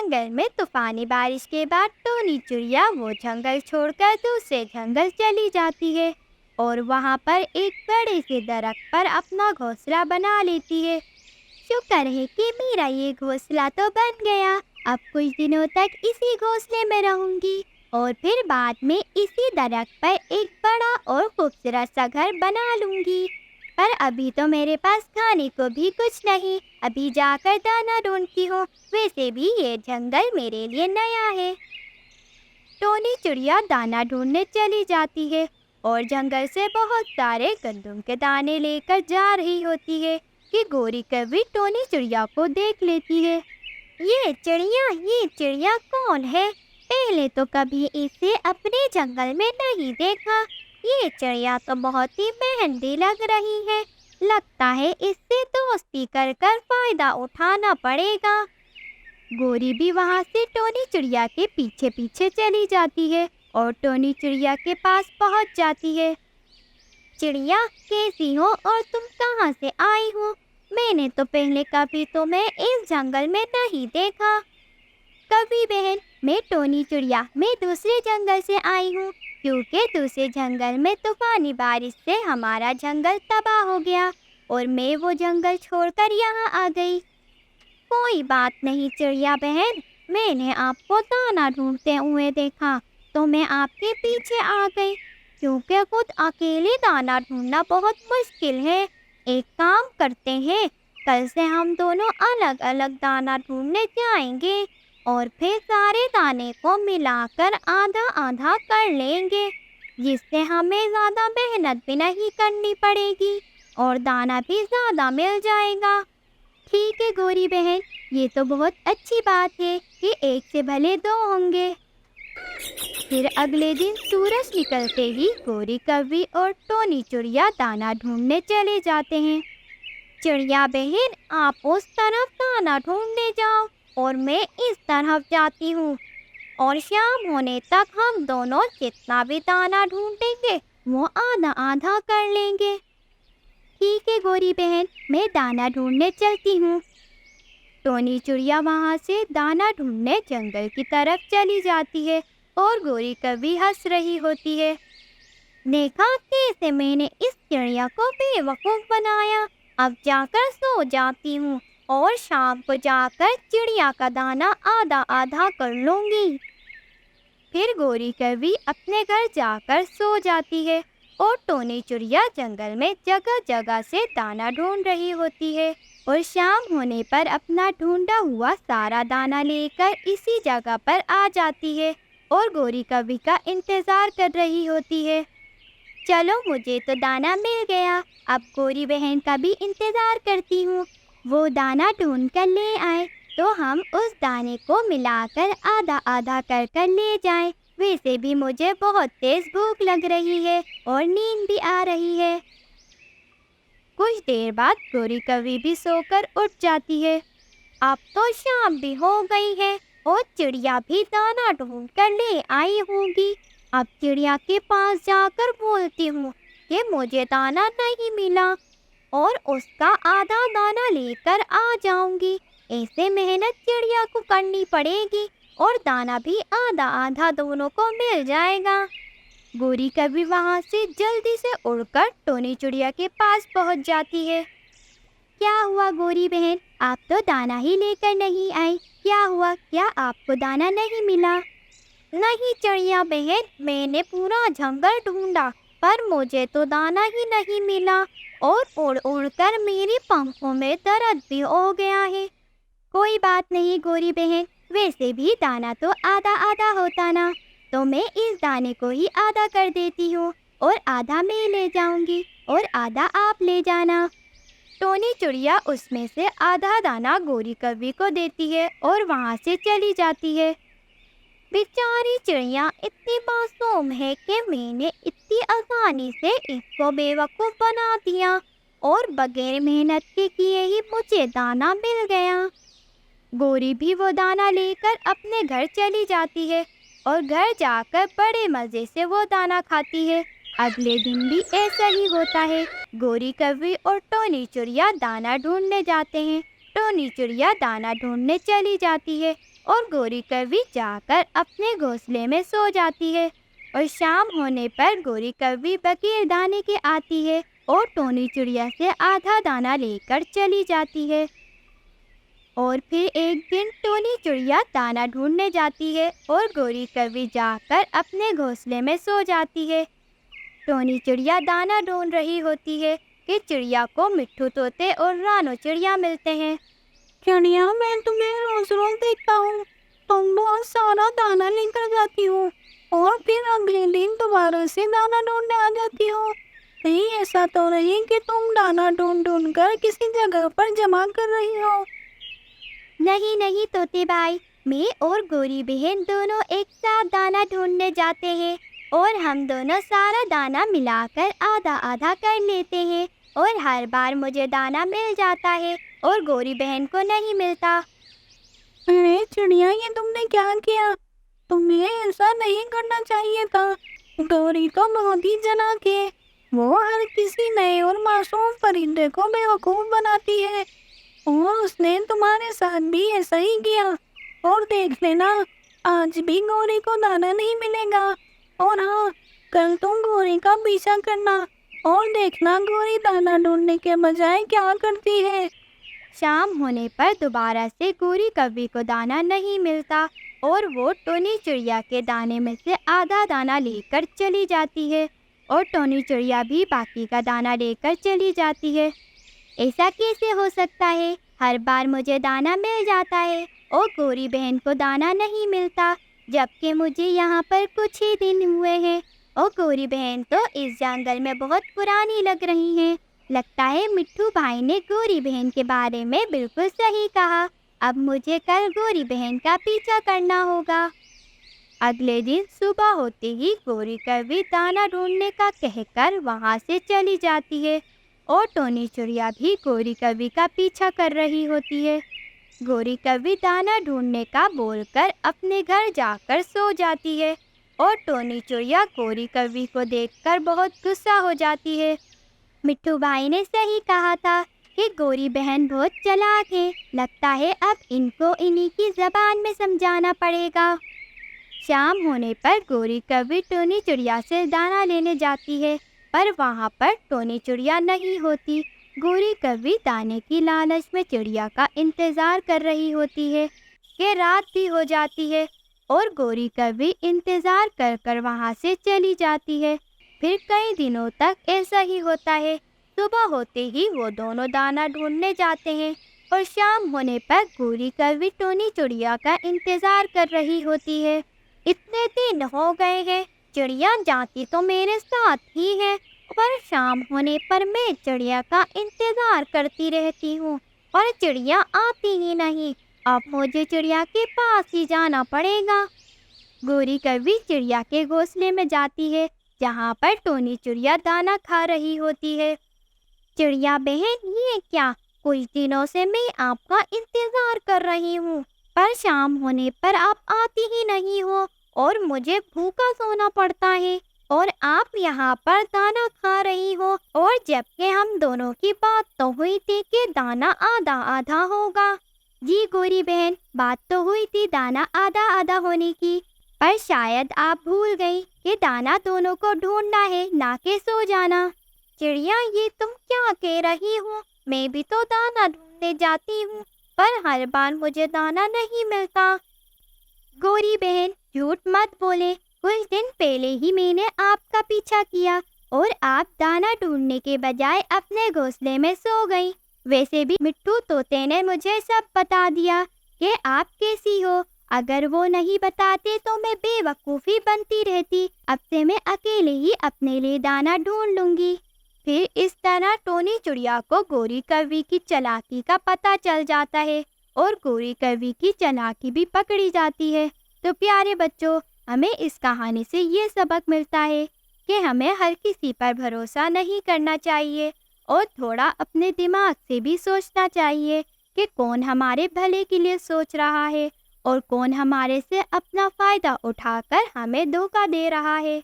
جنگل میں طوفانی بارش کے بعد ٹونی چڑیا وہ جنگل چھوڑ کر دوسرے جنگل چلی جاتی ہے اور وہاں پر ایک بڑے سے درخت پر اپنا گھونسلہ بنا لیتی ہے۔ شکر ہے کہ میرا یہ گھونسلہ تو بن گیا، اب کچھ دنوں تک اسی گھونسلے میں رہوں گی اور پھر بعد میں اسی درخت پر ایک بڑا اور خوبصورت سا گھر بنا لوں گی۔ پر ابھی تو میرے پاس کھانے کو بھی کچھ نہیں، ابھی جا کر دانا ڈھونڈتی ہوں، ویسے بھی یہ جنگل میرے لیے نیا ہے۔ ٹونی چڑیا دانا ڈھونڈنے چلی جاتی ہے اور جنگل سے بہت سارے گندم کے دانے لے کر جا رہی ہوتی ہے کہ گوری کوی ٹونی چڑیا کو دیکھ لیتی ہے۔ یہ چڑیا کون ہے؟ پہلے تو کبھی اسے اپنے جنگل میں نہیں دیکھا۔ یہ چڑیا تو بہت ہی محنتی لگ رہی ہے، لگتا ہے اس سے دوستی کر کر فائدہ اٹھانا پڑے گا۔ گوری بھی وہاں سے ٹونی چڑیا کے پیچھے پیچھے چلی جاتی ہے اور ٹونی چڑیا کے پاس پہنچ جاتی ہے۔ چڑیا کیسی ہو اور تم کہاں سے آئی ہو؟ میں نے تو پہلے کبھی تمہیں اس جنگل میں نہیں دیکھا۔ کبھی بہن، میں ٹونی چڑیا، میں دوسرے جنگل سے آئی ہوں، کیونکہ دوسرے جنگل میں طوفانی بارش سے ہمارا جنگل تباہ ہو گیا اور میں وہ جنگل چھوڑ کر یہاں آ گئی۔ کوئی بات نہیں چڑیا بہن، میں نے آپ کو دانا ڈھونڈتے ہوئے دیکھا تو میں آپ کے پیچھے آ گئی، کیونکہ خود اکیلے دانا ڈھونڈنا بہت مشکل ہے۔ ایک کام کرتے ہیں، کل سے ہم دونوں الگ الگ دانا ڈھونڈنے جائیں گے اور پھر سارے دانے کو ملا کر آدھا آدھا کر لیں گے، جس سے ہمیں زیادہ محنت بھی نہیں کرنی پڑے گی اور دانا بھی زیادہ مل جائے گا۔ ٹھیک ہے گوری بہن، یہ تو بہت اچھی بات ہے کہ ایک سے بھلے دو ہوں گے۔ پھر اگلے دن سورج نکلتے ہی گوری کوی اور ٹونی چڑیا دانا ڈھونڈنے چلے جاتے ہیں۔ چڑیا بہن، آپ اس طرف دانا ڈھونڈنے جاؤ اور میں اس طرف جاتی ہوں، اور شام ہونے تک ہم دونوں جتنا بھی دانا ڈھونڈیں گے وہ آدھا آدھا کر لیں گے۔ ٹھیک ہے گوری بہن، میں دانا ڈھونڈنے چلتی ہوں۔ ٹونی چڑیا وہاں سے دانا ڈھونڈنے جنگل کی طرف چلی جاتی ہے اور گوری کوی ہنس رہی ہوتی ہے۔ دیکھا کیسے میں نے اس چڑیا کو بے وقوف بنایا، اب جا کر سو جاتی ہوں اور شام کو جا کر چڑیا کا دانا آدھا آدھا کر لوں گی۔ پھر گوری کوی اپنے گھر جا کر سو جاتی ہے اور ٹونی چڑیا جنگل میں جگہ جگہ سے دانا ڈھونڈ رہی ہوتی ہے اور شام ہونے پر اپنا ڈھونڈا ہوا سارا دانا لے کر اسی جگہ پر آ جاتی ہے اور گوری کوی کا انتظار کر رہی ہوتی ہے۔ چلو مجھے تو دانا مل گیا، اب گوری بہن کا بھی انتظار کرتی ہوں، وہ دانا ڈھونڈ کر لے آئے تو ہم اس دانے کو ملا کر آدھا آدھا کر کر لے جائیں۔ ویسے بھی مجھے بہت تیز بھوک لگ رہی ہے اور نیند بھی آ رہی ہے۔ کچھ دیر بعد گوری کوی بھی سو کر اٹھ جاتی ہے۔ اب تو شام بھی ہو گئی ہے اور چڑیا بھی دانا ڈھونڈ کر لے آئی ہوگی۔ اب چڑیا کے پاس جا کر بولتی ہوں کہ مجھے دانا نہیں ملا اور اس کا آدھا دانا لے کر آ جاؤں گی۔ ایسے محنت چڑیا کو کرنی پڑے گی اور دانا بھی آدھا آدھا دونوں کو مل جائے گا۔ گوری کوی وہاں سے جلدی سے اڑ کر ٹونی چڑیا کے پاس پہنچ جاتی ہے۔ کیا ہوا گوری بہن، آپ تو دانا ہی لے کر نہیں آئی، کیا ہوا؟ کیا آپ کو دانا نہیں ملا؟ نہیں چڑیا بہن، میں نے پورا جنگل ڈھونڈا پر مجھے تو دانا ہی نہیں ملا اور اڑ اڑ کر میری پنکھوں میں درد بھی ہو گیا ہے۔ کوئی بات نہیں گوری بہن، ویسے بھی دانا تو آدھا آدھا ہوتا نا، تو میں اس دانے کو ہی آدھا کر دیتی ہوں اور آدھا میں لے جاؤں گی اور آدھا آپ لے جانا۔ ٹونی چڑیا اس میں سے آدھا دانا گوری کوی کو دیتی ہے اور وہاں سے چلی جاتی ہے۔ بیچاری چڑیا اتنی معصوم ہے کہ میں نے اتنی آسانی سے اس کو بے وقوف بنا دیا اور بغیر محنت کے کیے ہی مجھے دانا مل گیا۔ گوری بھی وہ دانا لے کر اپنے گھر چلی جاتی ہے اور گھر جا کر بڑے مزے سے وہ دانا کھاتی ہے۔ اگلے دن بھی ایسا ہی ہوتا ہے، گوری کوی اور ٹونی چڑیا دانا ڈھونڈنے جاتے ہیں۔ ٹونی چڑیا دانا ڈھونڈنے چلی جاتی ہے اور گوری کوی جا کر اپنے گھونسلے میں سو جاتی ہے۔ اور شام ہونے پر گوری کوی بغیر دانے کے آتی ہے اور ٹونی چڑیا سے آدھا دانہ لے کر چلی جاتی ہے۔ اور پھر ایک دن ٹونی چڑیا دانہ ڈھونڈنے جاتی ہے اور گوری کوی جا کر اپنے گھونسلے میں سو جاتی ہے۔ ٹونی چڑیا دانہ ڈھونڈ رہی ہوتی ہے کہ چڑیا کو مٹھو طوطے اور رانو چڑیا ملتے ہیں۔ چڑیا، میں تمہیں روز روز دیکھتا ہوں، تم بہت سارا دانہ لے کر جاتی ہو اور پھر اگلے دن دوبارہ سے دانہ ڈھونڈنے آ جاتی ہو۔ کہیں ایسا تو نہیں کہ تم دانہ ڈھونڈ ڈھونڈ کر کسی جگہ پر جمع کر رہی ہو؟ نہیں نہیں طوطے بھائی، میں اور گوری بہن دونوں ایک ساتھ دانہ ڈھونڈنے جاتے ہیں اور ہم دونوں سارا دانہ ملا کر آدھا آدھا کر لیتے ہیں، اور ہر بار مجھے دانہ مل جاتا ہے اور گوری بہن کو نہیں ملتا۔ ارے چڑیا، یہ تم نے کیا کیا؟ تمہیں ایسا نہیں کرنا چاہیے تھا۔ گوری تو بہت ہی چلاک ہے، وہ ہر کسی نئے اور معصوم پرندے کو بیوقوف بناتی ہے، اور اس نے تمہارے ساتھ بھی ایسا ہی کیا۔ اور دیکھ لینا، آج بھی گوری کو دانا نہیں ملے گا۔ اور ہاں، کل تم گوری کا پیچھا کرنا اور دیکھنا گوری دانا ڈھونڈنے کے بجائے کیا کرتی ہے۔ شام ہونے پر دوبارہ سے گوری کوی کو دانہ نہیں ملتا اور وہ ٹونی چڑیا کے دانے میں سے آدھا دانہ لے کر چلی جاتی ہے، اور ٹونی چڑیا بھی باقی کا دانہ لے کر چلی جاتی ہے۔ ایسا کیسے ہو سکتا ہے؟ ہر بار مجھے دانہ مل جاتا ہے اور گوری بہن کو دانہ نہیں ملتا، جبکہ مجھے یہاں پر کچھ ہی دن ہوئے ہیں، اور گوری بہن تو اس جنگل میں بہت پرانی لگ رہی ہیں۔ لگتا ہے مٹھو بھائی نے گوری بہن کے بارے میں بالکل صحیح کہا۔ اب مجھے کل گوری بہن کا پیچھا کرنا ہوگا۔ اگلے دن صبح ہوتے ہی گوری کوی دانہ ڈھونڈنے کا کہہ کر وہاں سے چلی جاتی ہے، اور ٹونی چڑیا بھی گوری کوی کا پیچھا کر رہی ہوتی ہے۔ گوری کوی دانہ ڈھونڈنے کا بول کر اپنے گھر جا کر سو جاتی ہے، اور ٹونی چڑیا گوری کوی کو دیکھ کر بہت غصہ ہو جاتی ہے۔ مٹھو بھائی نے صحیح کہا تھا کہ گوری بہن بہت چلاک ہے، لگتا ہے اب ان کو انہی کی زبان میں سمجھانا پڑے گا۔ شام ہونے پر گوری کوی ٹونی چڑیا سے دانہ لینے جاتی ہے، پر وہاں پر ٹونی چڑیا نہیں ہوتی۔ گوری کوی دانے کی لالچ میں چڑیا کا انتظار کر رہی ہوتی ہے کہ رات بھی ہو جاتی ہے، اور گوری کوی انتظار کر کر وہاں سے چلی جاتی ہے۔ پھر کئی دنوں تک ایسا ہی ہوتا ہے۔ صبح ہوتے ہی وہ دونوں دانہ ڈھونڈنے جاتے ہیں، اور شام ہونے پر گوری کوی ٹونی چڑیا کا انتظار کر رہی ہوتی ہے۔ اتنے دن ہو گئے ہیں، چڑیا جاتی تو میرے ساتھ ہی ہے، پر شام ہونے پر میں چڑیا کا انتظار کرتی رہتی ہوں اور چڑیا آتی ہی نہیں۔ اب مجھے چڑیا کے پاس ہی جانا پڑے گا۔ گوری کوی چڑیا کے گھونسلے میں جاتی ہے، جہاں پر ٹونی چڑیا دانہ کھا رہی ہوتی ہے۔ چڑیا بہن، یہ کیا؟ کچھ دنوں سے میں آپ کا انتظار کر رہی ہوں، پر شام ہونے پر آپ آتی ہی نہیں ہو اور مجھے بھوکا سونا پڑتا ہے، اور آپ یہاں پر دانہ کھا رہی ہو، اور جبکہ ہم دونوں کی بات تو ہوئی تھی کہ دانہ آدھا آدھا ہوگا۔ جی گوری بہن، بات تو ہوئی تھی دانہ آدھا آدھا ہونے کی، پر شاید آپ بھول گئی کہ دانہ دونوں کو ڈھونڈنا ہے، نہ کہ سو جانا۔ چڑیا، یہ تم کیا کہہ رہی ہو؟ میں بھی تو دانہ ڈھونڈنے جاتی ہوں، پر ہر بار مجھے دانہ نہیں ملتا۔ گوری بہن، جھوٹ مت بولے، کچھ دن پہلے ہی میں نے آپ کا پیچھا کیا اور آپ دانہ ڈھونڈنے کے بجائے اپنے گھونسلے میں سو گئی۔ ویسے بھی مٹھو طوطے نے مجھے سب بتا دیا کہ آپ کیسی ہو۔ اگر وہ نہیں بتاتے تو میں بے وقوفی بنتی رہتی۔ اب سے میں اکیلے ہی اپنے لیے دانہ ڈھونڈ لوں گی۔ پھر اس طرح ٹونی چڑیا کو گوری کوی کی چالاکی کا پتہ چل جاتا ہے، اور گوری کوی کی چالاکی بھی پکڑی جاتی ہے۔ تو پیارے بچوں، ہمیں اس کہانی سے یہ سبق ملتا ہے کہ ہمیں ہر کسی پر بھروسہ نہیں کرنا چاہیے، اور تھوڑا اپنے دماغ سے بھی سوچنا چاہیے کہ کون ہمارے بھلے کے لیے سوچ رہا ہے اور کون ہمارے سے اپنا فائدہ اٹھا کر ہمیں دھوکہ دے رہا ہے۔